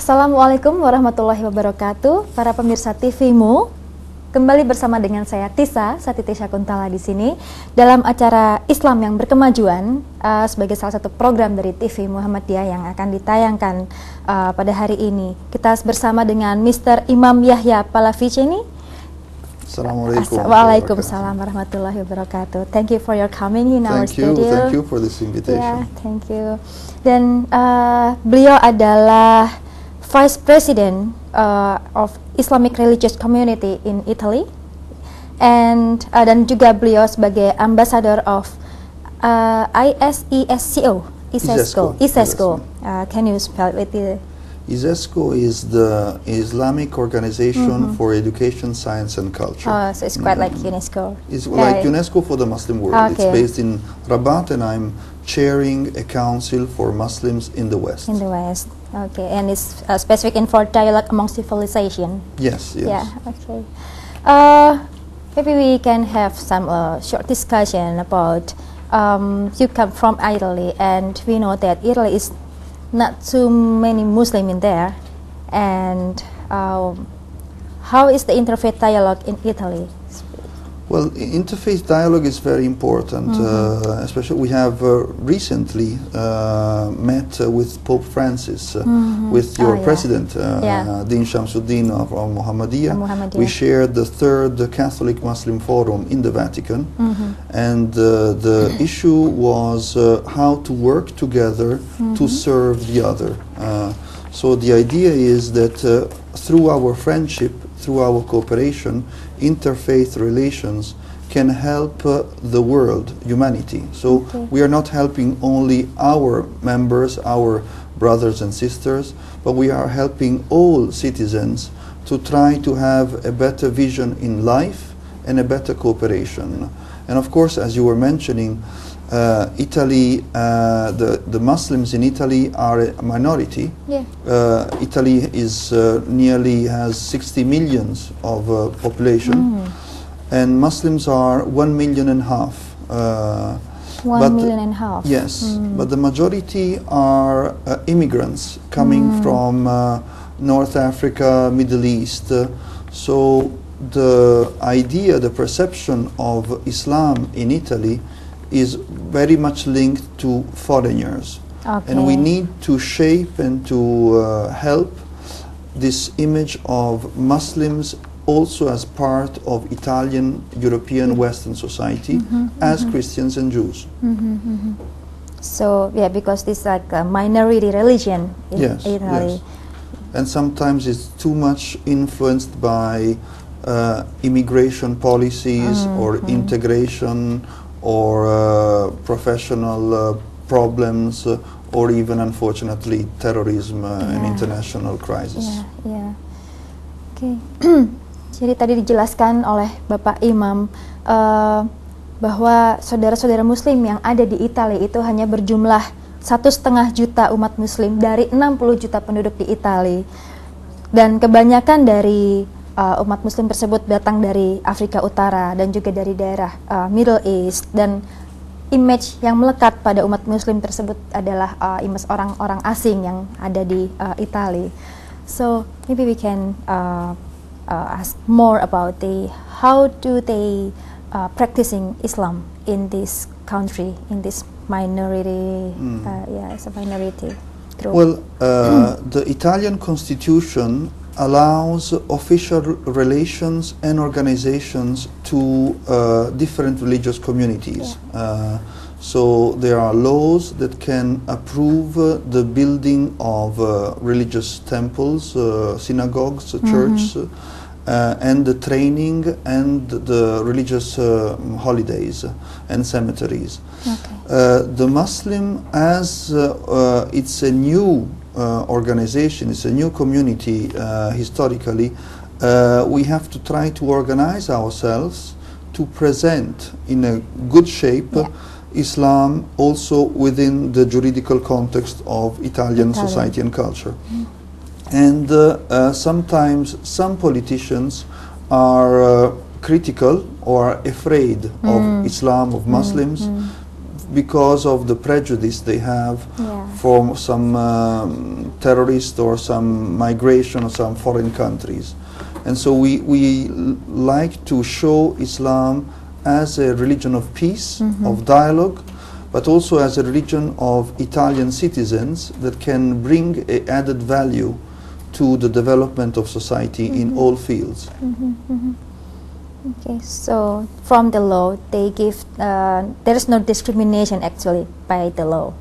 Assalamualaikum warahmatullahi wabarakatuh, para pemirsa tvMu. Kembali bersama dengan saya Tisa, Satiti Syakuntala di sini dalam acara Islam yang Berkemajuan sebagai salah satu program dari TV Muhammadiyah yang akan ditayangkan pada hari ini. Kita bersama dengan Mr. Imam Yahya Palavicini. Assalamualaikum. Waalaikumsalam warahmatullahi wabarakatuh. Thank you for your coming in our studio. Thank you for this invitation. Yeah, thank you. Dan beliau adalah Vice President of Islamic Religious Community in Italy, and dan juga beliau sebagai Ambassador of ISESCO. Can you spell it? ISESCO is the Islamic Organization for Education, Science and Culture. Oh, so it's quite like UNESCO. It's like UNESCO for the Muslim world. Okay. It's based in Rabat, and I'm chairing a council for Muslims in the West. In the West, okay, and it's specific in for dialogue among civilization. Yes, yes. Yeah, okay. Maybe we can have some short discussion about you come from Italy, and we know that Italy is not too many Muslim in there, and how is the interfaith dialogue in Italy? Well, interfaith dialogue is very important. Especially, we have recently met with Pope Francis, with your president, Din Shamsuddin of Muhammadiyah. We shared the third Catholic Muslim Forum in the Vatican, and the issue was how to work together to serve the other. So the idea is that through our friendship, through our cooperation, interfaith relations can help the world, humanity. So we are not helping only our members, our brothers and sisters, but we are helping all citizens to try to have a better vision in life and a better cooperation. And of course, as you were mentioning, Italy, the Muslims in Italy are a minority. Yeah. Italy is nearly has 60 millions of population, and Muslims are 1.5 million. 1.5 million. Yes, but the majority are immigrants coming from North Africa, Middle East. So the idea, the perception of Islam in Italy is very much linked to foreigners, and we need to shape and to help this image of Muslims also as part of Italian, European, Western society as Christians and Jews. So yeah, because this is like a minority religion in Italy. Yes. And sometimes it's too much influenced by immigration policies or integration or professional problems, or even unfortunately terrorism and international crisis. Yeah. Okay. Jadi tadi dijelaskan oleh Bapak Imam bahwa saudara-saudara Muslim yang ada di Italia itu hanya berjumlah 1,5 juta umat Muslim dari 60 juta penduduk di Italia, dan kebanyakan dari umat Muslim tersebut datang dari Afrika Utara dan juga dari daerah Middle East, dan image yang melekat pada umat Muslim tersebut adalah image orang-orang asing yang ada di Italia. So maybe we can ask more about how do they practicing Islam in this country, in this minority. It's a minority group. Well, the Italian constitution allows official relations and organizations to different religious communities. So there are laws that can approve the building of religious temples, synagogues, churches, and the training and the religious holidays and cemeteries. The Muslim, as it's a new organization, it's a new community historically, we have to try to organize ourselves to present in a good shape Islam also within the juridical context of Italian society and culture. And sometimes some politicians are critical or afraid of Islam, of Muslims, because of the prejudice they have for some terrorist or some migration or some foreign countries. And so we like to show Islam as a religion of peace, of dialogue, but also as a religion of Italian citizens that can bring an added value to the development of society in all fields. Okay, so from the law, they give, there is no discrimination actually by the law.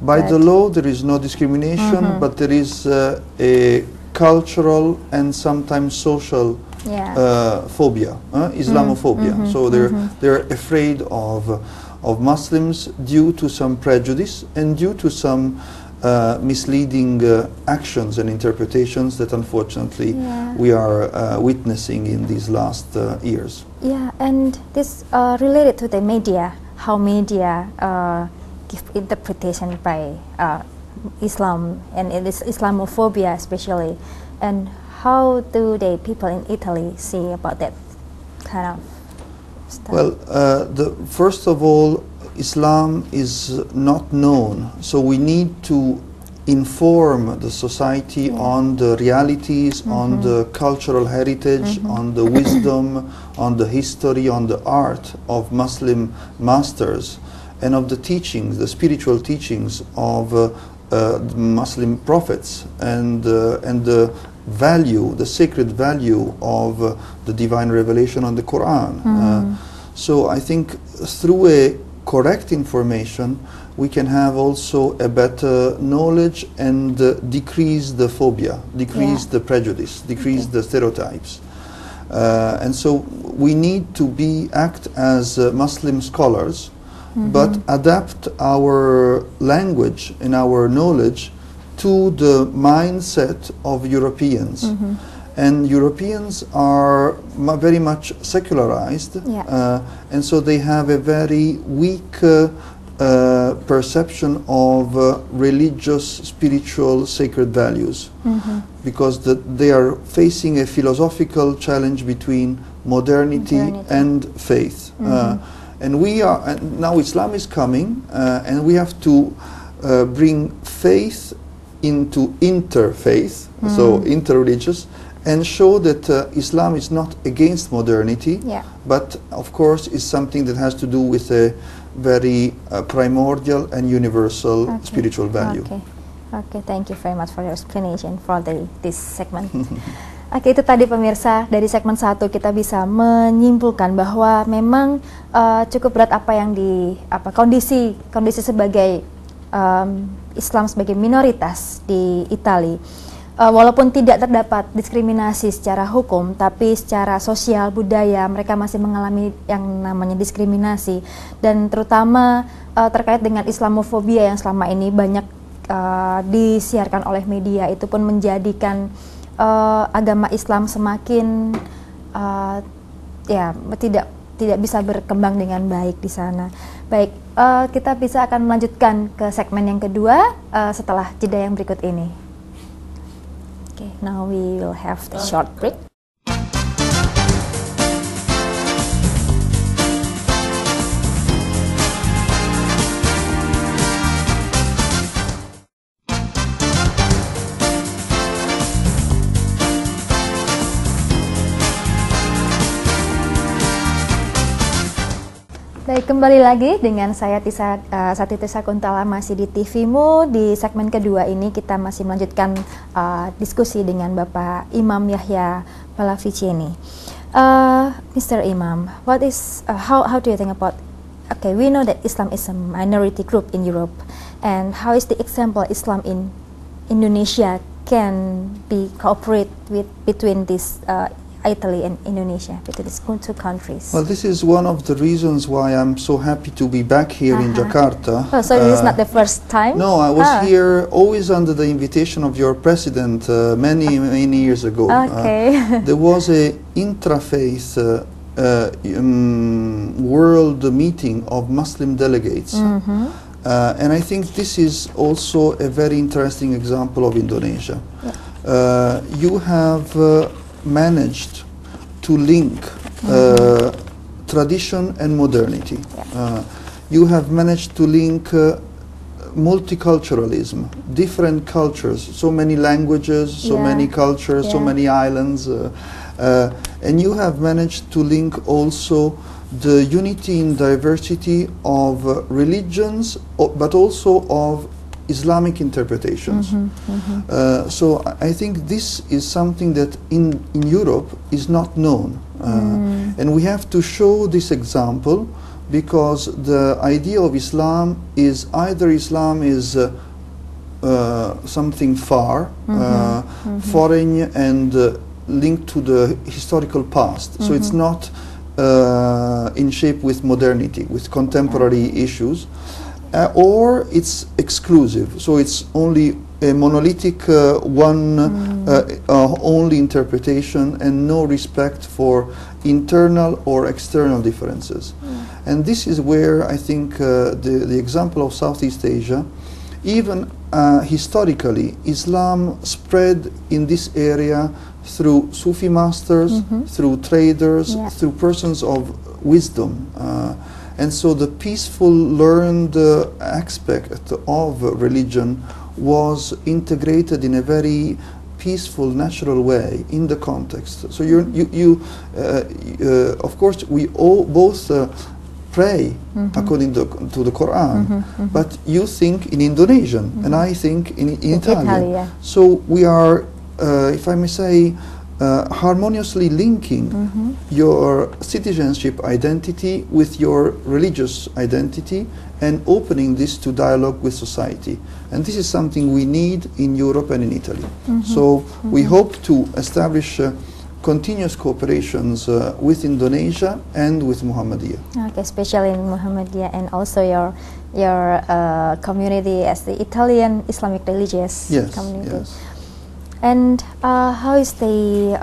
By the law, there is no discrimination, but there is a cultural and sometimes social phobia, Islamophobia. So they're afraid of Muslims due to some prejudice and due to some misleading actions and interpretations that unfortunately we are witnessing in these last years. Yeah, and this related to the media, how media give interpretation by Islam, and it is Islamophobia especially, and how do the people in Italy see about that kind of stuff? Well, first of all, Islam is not known, so we need to inform the society on the realities, on the cultural heritage, on the wisdom, on the history, on the art of Muslim masters, and of the teachings, the spiritual teachings of the Muslim prophets, and the value, the sacred value of the divine revelation on the Quran. So I think through a correct information we can have also a better knowledge and decrease the phobia, decrease the prejudice, decrease the stereotypes. And so we need to act as Muslim scholars, but adapt our language and our knowledge to the mindset of Europeans. And Europeans are very much secularized, and so they have a very weak perception of religious, spiritual, sacred values, because they are facing a philosophical challenge between modernity and faith. And we are, now Islam is coming, and we have to bring faith into interfaith, so interreligious, and show that Islam is not against modernity, but of course is something that has to do with a very primordial and universal spiritual value. Okay, thank you very much for your explanation for this segment. Oke, itu tadi pemirsa, dari segmen 1 kita bisa menyimpulkan bahwa memang cukup berat apa yang kondisi sebagai Islam sebagai minoritas di Italia. Walaupun tidak terdapat diskriminasi secara hukum, tapi secara sosial, budaya, mereka masih mengalami yang namanya diskriminasi, dan terutama terkait dengan Islamofobia yang selama ini banyak disiarkan oleh media, itu pun menjadikan agama Islam semakin tidak bisa berkembang dengan baik di sana. Baik, kita bisa akan melanjutkan ke segmen yang kedua setelah jeda yang berikut ini. Okay, now we will have the short break. Baik, kembali lagi dengan saya Satiti Sakuntala, masih di tvMu. Di segmen kedua ini kita masih melanjutkan diskusi dengan Bapak Imam Yahya Pallavicini. Mr. Imam, what is how do you think about? Okay, we know that Islam is a minority group in Europe, and how is the example Islam in Indonesia can be cooperate between this Italy and Indonesia, between these two countries? Well, this is one of the reasons why I'm so happy to be back here in Jakarta. Oh, so this is not the first time? No, I was here always under the invitation of your president many years ago. Okay. There was a intrafaith world meeting of Muslim delegates. And I think this is also a very interesting example of Indonesia. You have managed to link tradition and modernity. you have managed to link multiculturalism, different cultures, so many languages, so many cultures, so many islands, and you have managed to link also the unity in diversity of religions, but also of Islamic interpretations. So I think this is something that in Europe is not known, and we have to show this example, because the idea of Islam is either Islam is something far, foreign and linked to the historical past, so it's not in shape with modernity, with contemporary issues, or it's exclusive, so it's only a monolithic only interpretation and no respect for internal or external differences. And this is where I think the example of Southeast Asia, even historically, Islam spread in this area through Sufi masters, through traders, through persons of wisdom. And so the peaceful, learned aspect of religion was integrated in a very peaceful, natural way in the context. So of course, we all both pray according to the Quran, but you think in Indonesian, and I think in Italian. So we are, if I may say, harmoniously linking your citizenship identity with your religious identity and opening this to dialogue with society. And this is something we need in Europe and in Italy. So we hope to establish continuous cooperations with Indonesia and with Muhammadiyah. Okay, especially in Muhammadiyah, and also your community as the Italian Islamic religious community. Yes. And how is the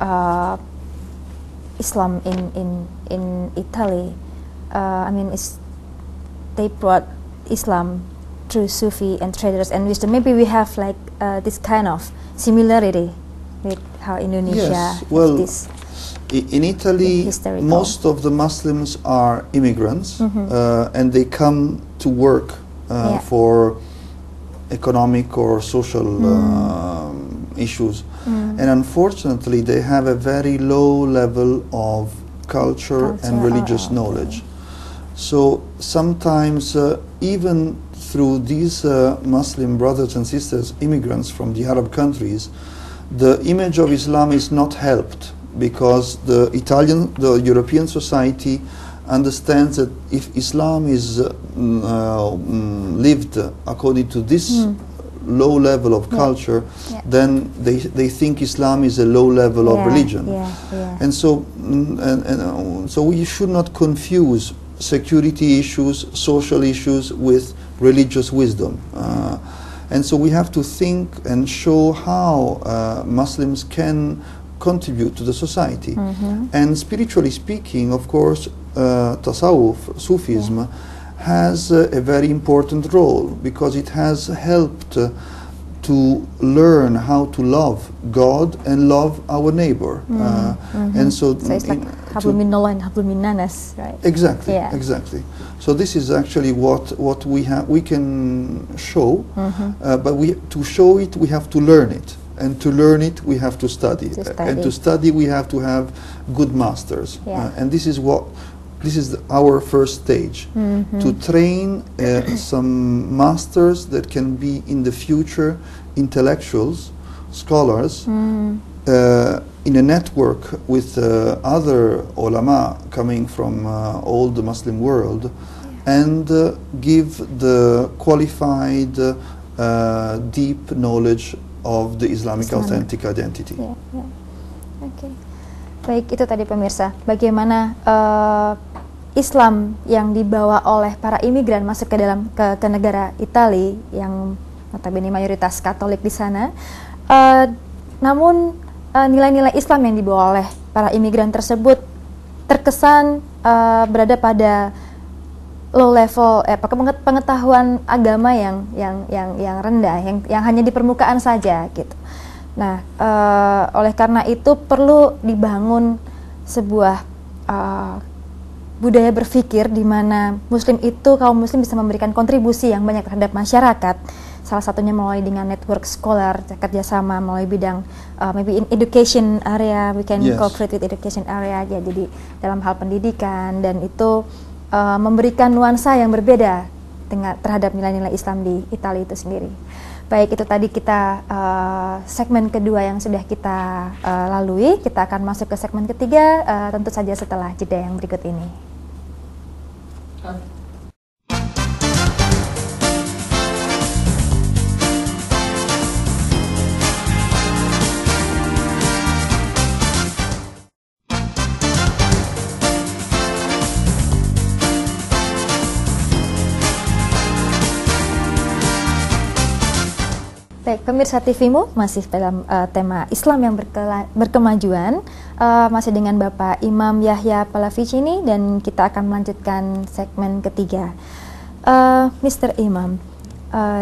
Islam in Italy? I mean, they brought Islam through Sufi and traders and wisdom. Maybe we have like this kind of similarity with how Indonesia yes. Well, this. In Italy, most of the Muslims are immigrants, and they come to work for economic or social issues. And unfortunately, they have a very low level of culture and religious knowledge. So sometimes, even through these Muslim brothers and sisters, immigrants from the Arab countries, the image of Islam is not helped, because the European society understands that if Islam is lived according to this low level of culture, then they think Islam is a low level of religion. And so so we should not confuse security issues, social issues with religious wisdom. And so we have to think and show how Muslims can contribute to the society. And spiritually speaking, of course, Tasawwuf, Sufism, has a very important role, because it has helped to learn how to love God and love our neighbor. And so it's like hablum minallah and hablum minnanas, right? Exactly, exactly. So this is actually what we can show, but to show it we have to learn it, and to learn it we have to study, and to study we have to have good masters. And this is our first stage, to train some masters that can be in the future intellectuals, scholars, in a network with other ulama coming from all the Muslim world, and give the qualified, deep knowledge of the Islamic authentic identity. Okay. Baik, itu tadi pemirsa, bagaimana Islam yang dibawa oleh para imigran masuk ke negara Italia yang notabene mayoritas Katolik di sana. Namun nilai-nilai Islam yang dibawa oleh para imigran tersebut terkesan berada pada low level, pengetahuan agama yang rendah, yang hanya di permukaan saja gitu. Nah, oleh karena itu perlu dibangun sebuah budaya berpikir di mana kaum muslim bisa memberikan kontribusi yang banyak terhadap masyarakat. Salah satunya melalui dengan network scholar, kerjasama melalui bidang maybe in education area, we can cooperate with education area, ya, jadi dalam hal pendidikan, dan itu memberikan nuansa yang berbeda terhadap nilai-nilai Islam di Italia itu sendiri. Baik, itu tadi kita segmen kedua yang sudah kita lalui. Kita akan masuk ke segmen ketiga, tentu saja setelah jeda yang berikut ini. Baik, pemirsa tvMu, masih dalam tema Islam yang berkemajuan, masih dengan Bapak Imam Yahya Pallavicini, dan kita akan melanjutkan segmen ketiga. Mr. Imam,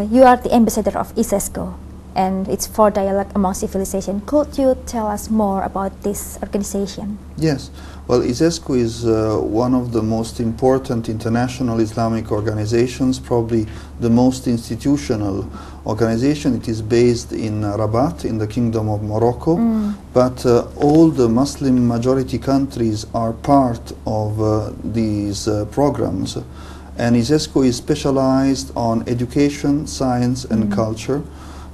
you are the ambassador of ISESCO and it's for dialogue among civilization. Could you tell us more about this organization? Yes. Well, ISESCO is one of the most important international Islamic organizations, probably the most institutional organization. It is based in Rabat, in the Kingdom of Morocco, but all the Muslim majority countries are part of these programs. And ISESCO is specialized on education, science and culture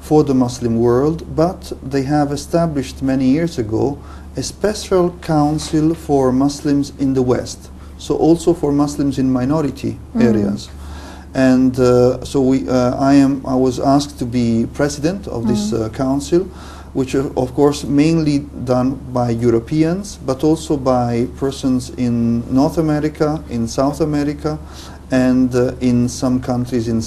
for the Muslim world, but they have established many years ago a special council for Muslims in the West, so also for Muslims in minority areas. And so I was asked to be president of this council, which of course mainly done by Europeans, but also by persons in North America, in South America, and in some countries in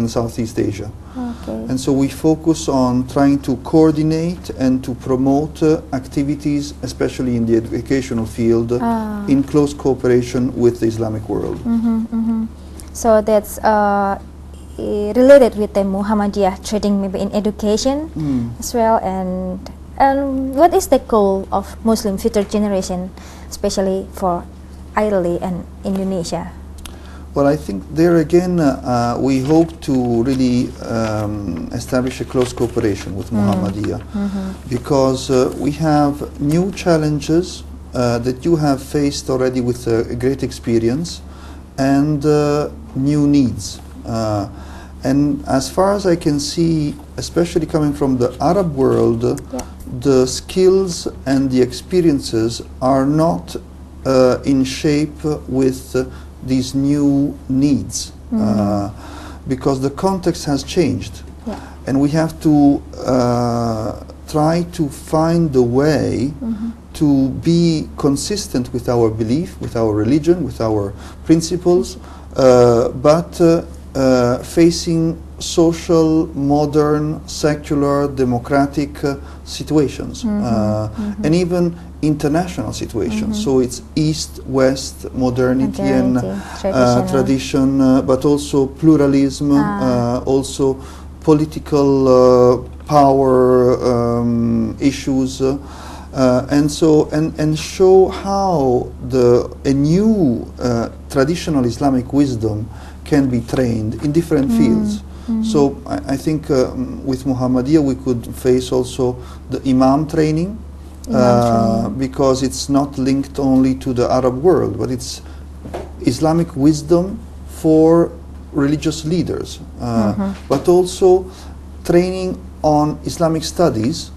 Southeast Asia. Okay. And so we focus on trying to coordinate and to promote activities, especially in the educational field, in close cooperation with the Islamic world. So that's related with the Muhammadiyah trading, maybe in education as well. And what is the goal of Muslim future generation, especially for Italy and Indonesia? Well, I think there again we hope to really establish a close cooperation with Muhammadiyah, because we have new challenges that you have faced already with a great experience, and new needs. And as far as I can see, especially coming from the Arab world, the skills and the experiences are not in shape with these new needs, because the context has changed, and we have to try to find the way to be consistent with our belief, with our religion, with our principles, but facing social, modern, secular, democratic situations, and even international situations. So it's East-West modernity and tradition, but also pluralism, also political power issues, and so and show how a new traditional Islamic wisdom can be trained in different fields. So I think with Muhammadiyah we could face also the Imam training, because it's not linked only to the Arab world, but it's Islamic wisdom for religious leaders, but also training on Islamic studies,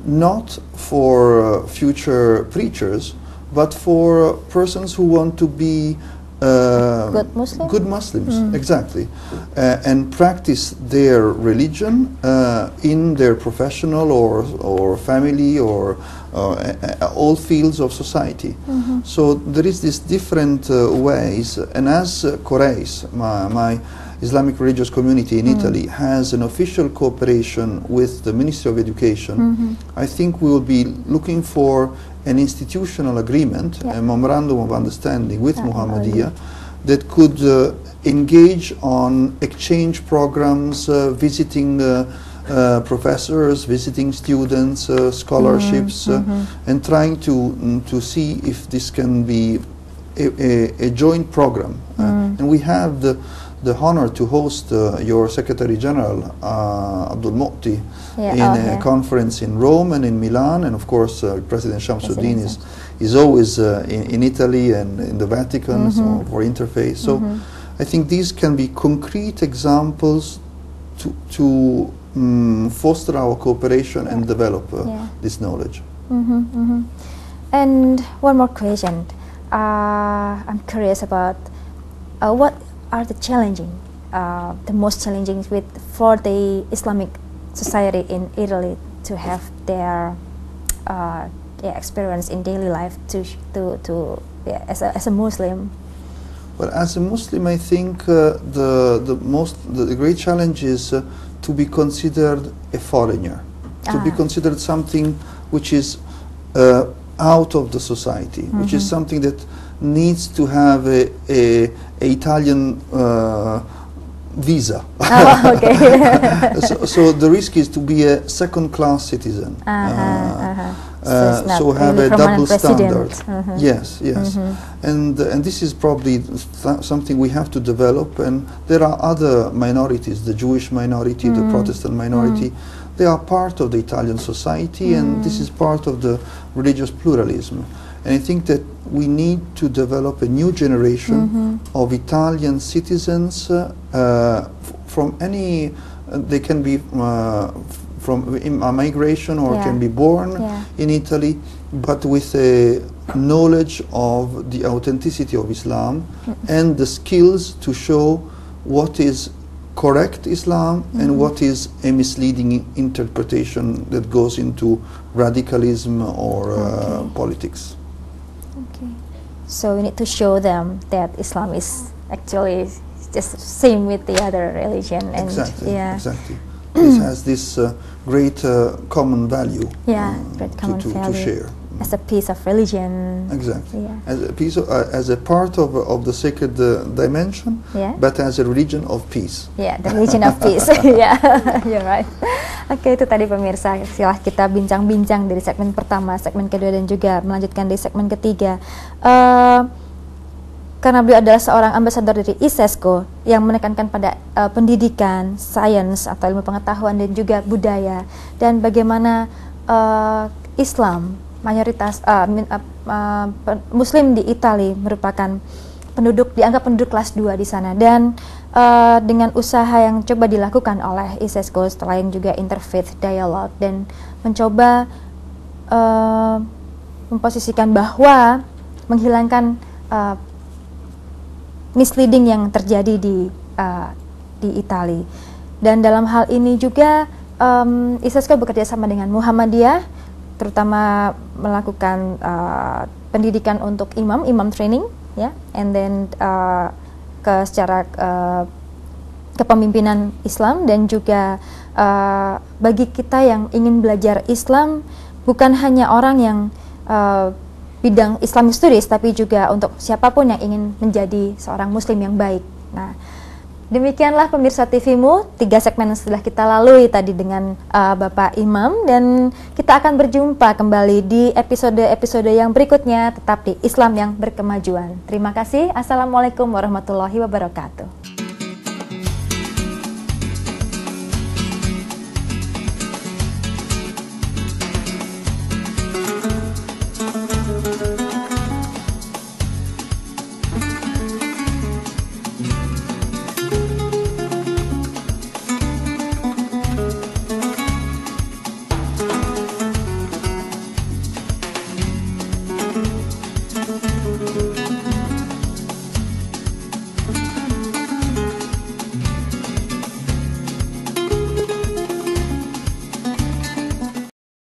not for future preachers, but for persons who want to be good Muslims, exactly, and practice their religion in their professional or family or all fields of society. So there is this different ways, and as Quraysh, my Islamic religious community in Italy, has an official cooperation with the Ministry of Education, I think we will be looking for an institutional agreement, a memorandum of understanding with Muhammadiyah that could engage on exchange programs, visiting professors, visiting students, scholarships, and trying to see if this can be a joint program, and we have the honor to host your Secretary General Abdul Mu'ti in a conference in Rome and in Milan, and of course President Shamsuddin is always in Italy and in the Vatican for interface. So I think these can be concrete examples to foster our cooperation and develop this knowledge. And one more question. I'm curious about what are the most challenging for the Islamic society in Italy to have their experience in daily life as a Muslim? Well, as a Muslim, I think the great challenge is to be considered a foreigner, to be considered something which is out of the society, which is something that needs to have a Italian visa. So the risk is to be a second-class citizen. So have a double standard. Yes, yes. And this is probably something we have to develop. And there are other minorities, the Jewish minority, the Protestant minority. They are part of the Italian society, and this is part of the religious pluralism. And I think that we need to develop a new generation of Italian citizens from any, they can be from a migration or can be born in Italy, but with a knowledge of the authenticity of Islam and the skills to show what is correct Islam and what is a misleading interpretation that goes into radicalism or politics. Okay. So we need to show them that Islam is actually just same with the other religion. And exactly. It has this great common value. Great common value to share. As a piece of religion. Exactly. As a piece of, as a part of the sacred dimension, but as a religion of peace. The religion of peace. You're right. Oke, itu tadi pemirsa, setelah kita bincang-bincang dari segmen pertama, segmen kedua, dan juga melanjutkan di segmen ketiga. Karena beliau adalah seorang ambasador dari ISESCO yang menekankan pada pendidikan, sains atau ilmu pengetahuan dan juga budaya, dan bagaimana Islam mayoritas Muslim di Italia merupakan dianggap penduduk kelas 2 di sana, dan dengan usaha yang coba dilakukan oleh ISESCO selain juga interfaith dialogue dan mencoba memposisikan bahwa menghilangkan misleading yang terjadi di Italia. Dan dalam hal ini juga ISESCO bekerja sama dengan Muhammadiyah, terutama melakukan pendidikan untuk imam training, and then secara kepemimpinan Islam, dan juga bagi kita yang ingin belajar Islam, bukan hanya orang yang bidang Islamic Studies, tapi juga untuk siapapun yang ingin menjadi seorang Muslim yang baik. Nah, demikianlah pemirsa tvMu, 3 segmen yang sudah kita lalui tadi dengan Bapak Imam, dan kita akan berjumpa kembali di episode-episode yang berikutnya, tetap di Islam yang Berkemajuan. Terima kasih. Assalamualaikum warahmatullahi wabarakatuh.